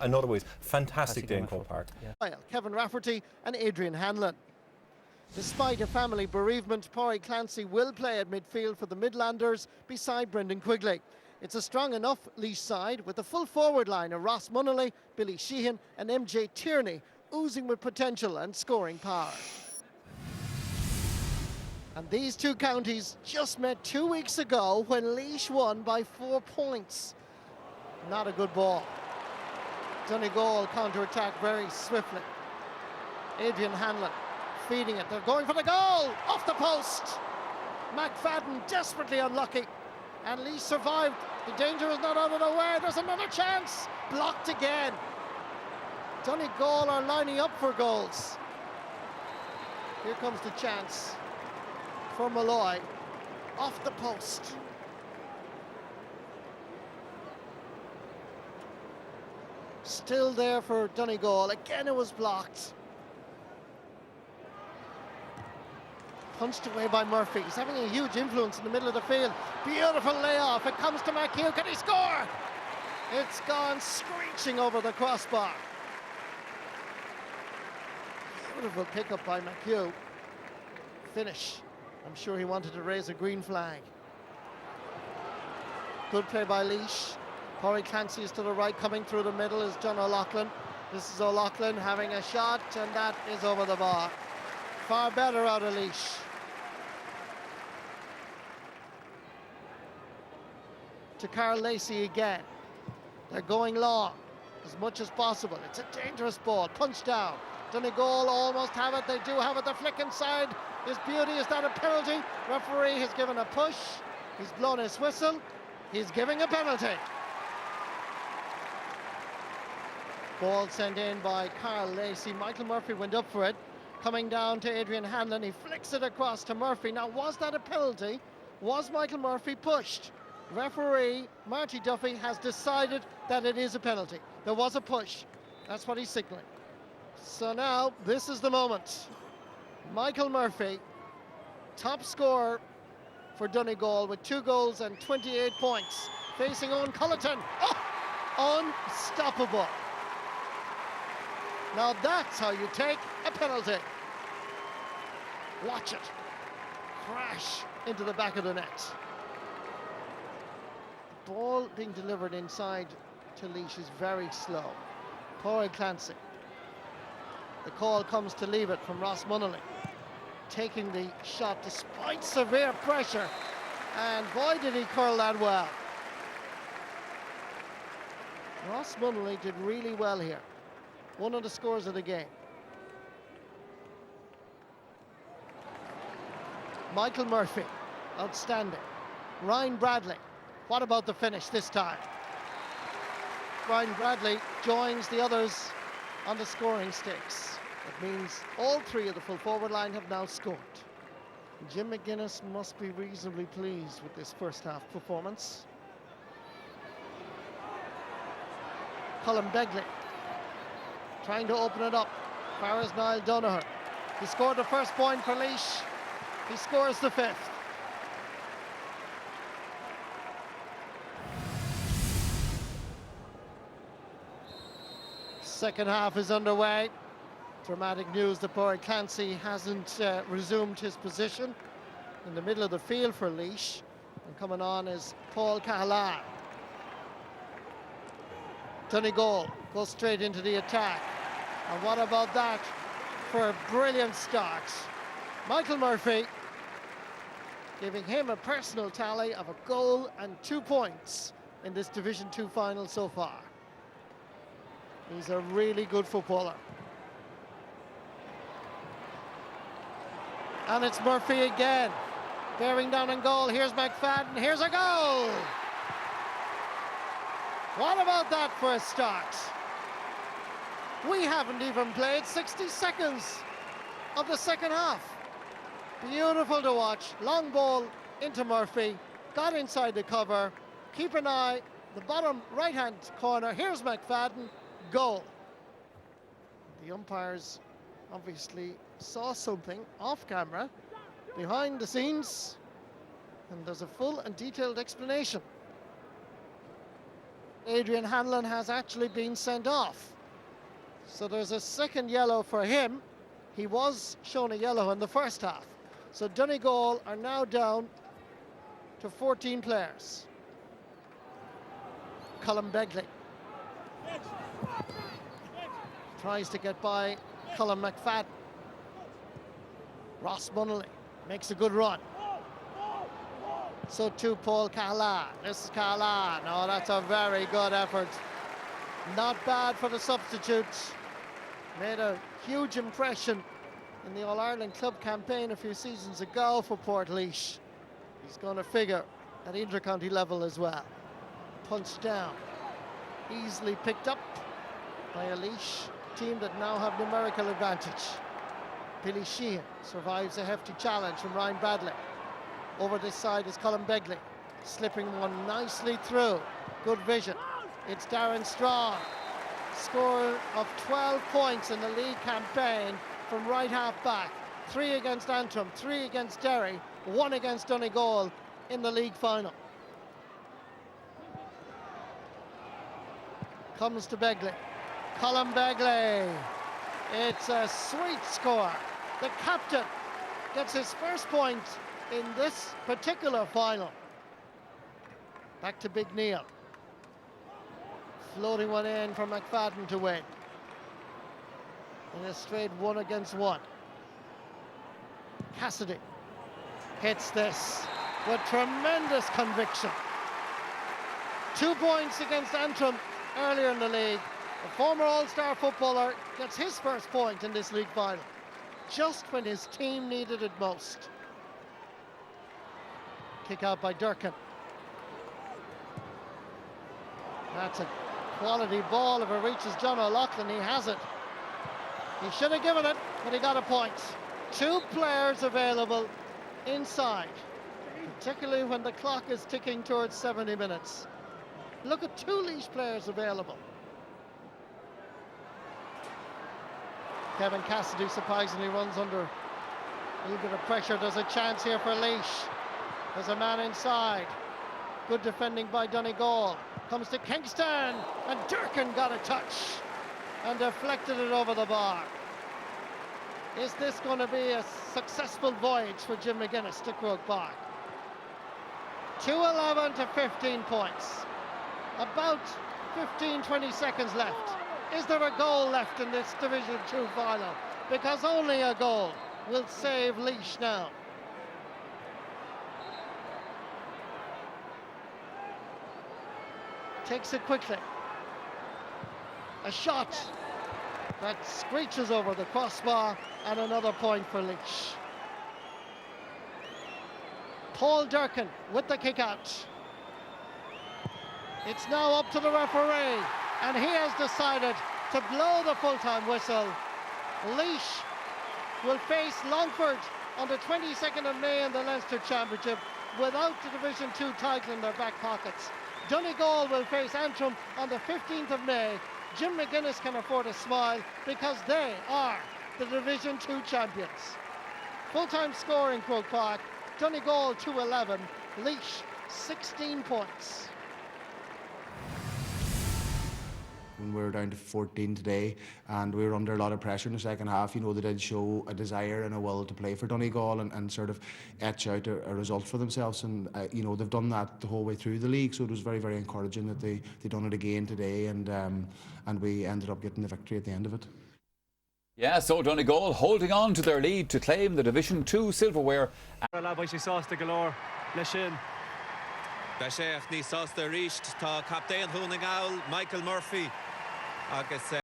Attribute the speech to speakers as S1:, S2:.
S1: In other ways, fantastic day in Croke Park.
S2: Yeah. Kevin Rafferty and Adrian Hanlon. Despite a family bereavement, Pádraig Clancy will play at midfield for the Midlanders beside Brendan Quigley. It's a strong enough Laois side with a full forward line of Ross Munnelly, Billy Sheehan and MJ Tierney oozing with potential and scoring power. And these two counties just met 2 weeks ago when Laois won by 4 points. Not a good ball. Donegal counter-attack very swiftly. Adrian Hanlon feeding it. They're going for the goal! Off the post! McFadden desperately unlucky. And Laois survived. The danger is not out of the way. There's another chance. Blocked again. Donegal are lining up for goals. Here comes the chance for Laois. Off the post. Still there for Donegal. Again it was blocked. Punched away by Murphy. He's having a huge influence in the middle of the field. Beautiful layoff. It comes to McHugh. Can he score? It's gone screeching over the crossbar. Beautiful pickup by McHugh. Finish. I'm sure he wanted to raise a green flag. Good play by Laois. Pádraig Clancy is to the right, coming through the middle is John O'Loughlin. This is O'Loughlin having a shot, and that is over the bar. Far better out of Laois. To Carl Lacey again. They're going long as much as possible. It's a dangerous ball, punched down. Donegal almost have it, they do have it, the flick inside is beauty. Is that a penalty? Referee has given a push, he's blown his whistle, he's giving a penalty. Ball sent in by Carl Lacey. Michael Murphy went up for it. Coming down to Adrian Hanlon, he flicks it across to Murphy. Now, was that a penalty? Was Michael Murphy pushed? Referee Marty Duffy has decided that it is a penalty. There was a push. That's what he's signalling. So now, this is the moment. Michael Murphy, top scorer for Donegal with 2 goals and 28 points, facing Owen Culleton. Oh, unstoppable. Now that's how you take a penalty. Watch it. Crash into the back of the net. The ball being delivered inside to Laois is very slow. Pádraig Clancy. The call comes to leave it from Ross Munnelly. Taking the shot despite severe pressure. And boy, did he curl that well. Ross Munnelly did really well here. One of the scores of the game. Michael Murphy, outstanding. Ryan Bradley, what about the finish this time? Ryan Bradley joins the others on the scoring stakes. That means all 3 of the full forward line have now scored. Jim McGuinness must be reasonably pleased with this first half performance. Colin Begley trying to open it up. Farris Niall Donoghue. He scored the first point for Laois. He scores the 5th. Second half is underway. Dramatic news that Pádraig Clancy hasn't resumed his position in the middle of the field for Laois. And coming on is Paul Cahalane. Donegal goes straight into the attack. And what about that for a brilliant start? Michael Murphy giving him a personal tally of a goal and 2 points in this Division 2 final so far. He's a really good footballer. And it's Murphy again, bearing down on goal. Here's McFadden, here's a goal! What about that for a start? We haven't even played 60 seconds of the second half. Beautiful to watch. Long ball into Murphy. Got inside the cover. Keep an eye. The bottom right-hand corner. Here's McFadden. Goal. The umpires obviously saw something off camera, behind the scenes, and there's a full and detailed explanation. Adrian Hanlon has actually been sent off. So there's a second yellow for him. He was shown a yellow in the first half. So Donegal are now down to 14 players. Colin Begley tries to get by Colin McFadden. Ross Munnelly makes a good run. So too Paul Cahlan. This is Cahlan. Oh, that's a very good effort. Not bad for the substitute. Made a huge impression in the All-Ireland club campaign a few seasons ago for Portlaoise. He's going to figure at inter-county level as well. Punched down. Easily picked up by a Laois team that now have numerical advantage. Billy Sheehan survives a hefty challenge from Ryan Bradley. Over this side is Colin Begley, slipping one nicely through. Good vision. It's Darren Strong, scorer of 12 points in the league campaign from right half back. 3 against Antrim, 3 against Derry, 1 against Donegal in the league final. Comes to Begley. Colin Begley. It's a sweet score. The captain gets his first point in this particular final. Back to Big Neil. Floating one in for McFadden to win. In a straight 1 against 1. Cassidy hits this with tremendous conviction. 2 points against Antrim earlier in the league. The former All-Star footballer gets his first point in this league final, just when his team needed it most. Kick out by Durkin. That's a quality ball. If it reaches John O'Loughlin, he has it. He should have given it, but he got a point. 2 players available inside, particularly when the clock is ticking towards 70 minutes. Look at 2 Laois players available. Kevin Cassidy surprisingly runs under a little bit of pressure. There's a chance here for Laois. There's a man inside. Good defending by Donegal. Comes to Kingston, and Durkin got a touch and deflected it over the bar. Is this going to be a successful voyage for Jim McGuinness to Croke Park? 2-11 to 15 points. About 15-20 seconds left. Is there a goal left in this Division 2 final? Because only a goal will save Laois now. Takes it quickly. A shot that screeches over the crossbar, and another point for Laois. Paul Durkin with the kick out. It's now up to the referee, and he has decided to blow the full-time whistle. Laois will face Longford on the 22nd of May in the Leinster Championship without the Division 2 title in their back pockets. Donegal will face Antrim on the 15th of May. Jim McGuinness can afford a smile because they are the Division 2 champions. Full-time score in Croke Park, Donegal 2-11, Laois 16 points.
S3: When we were down to 14 today, and we were under a lot of pressure in the second half, you know, they did show a desire and a will to play for Donegal and sort of etch out a result for themselves. And you know, they've done that the whole way through the league, so it was very, very encouraging that they done it again today, and we ended up getting the victory at the end of it.
S4: Yeah, so Donegal holding on to their lead to claim the Division 2 silverware.
S5: Laois sásta galore leis sin.
S6: Beséach ní sásta ríist tá captéan Donegal Michael Murphy agus